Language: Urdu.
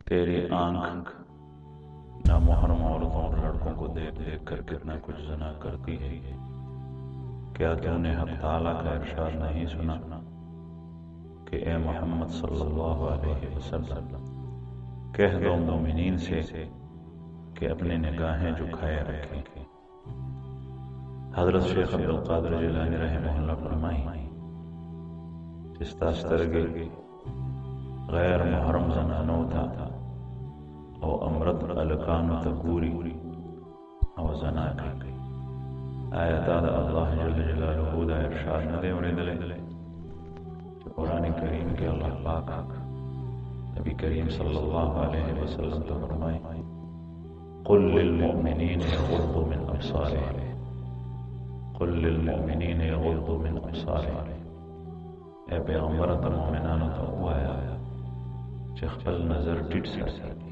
تیری آنکھ نامحرم عورتوں اور لڑکوں کو دیکھ دیکھ کر کتنا کچھ زنا کرتی ہے۔ کیا تو نے حق تعالیٰ کا ارشاد نہیں سنا کہ اے محمد صلی اللہ علیہ وسلم کہہ دو مومنین سے کہ اپنی نگاہیں جھکائے رکھیں۔ حضرت شیخ عبدالقادر جیلانی رحمہ اللہ فرمائی استاسترگی غیر محرم زنانو تھا او امرت الکانو تگوری او زنا کی آیت اللہ جل جلالہ دا ارشاد ندے وردلے قرآن کریم کے اللہ پاک نبی کریم صلی اللہ علیہ وسلم تو فرمائے قل للمؤمنین یغضوا من ابصارهم قل للمؤمنین یغضوا من ابصارهم اے پیغمبر ته مومنانو ته ووایه چې خپل نظر ټیټ ساتي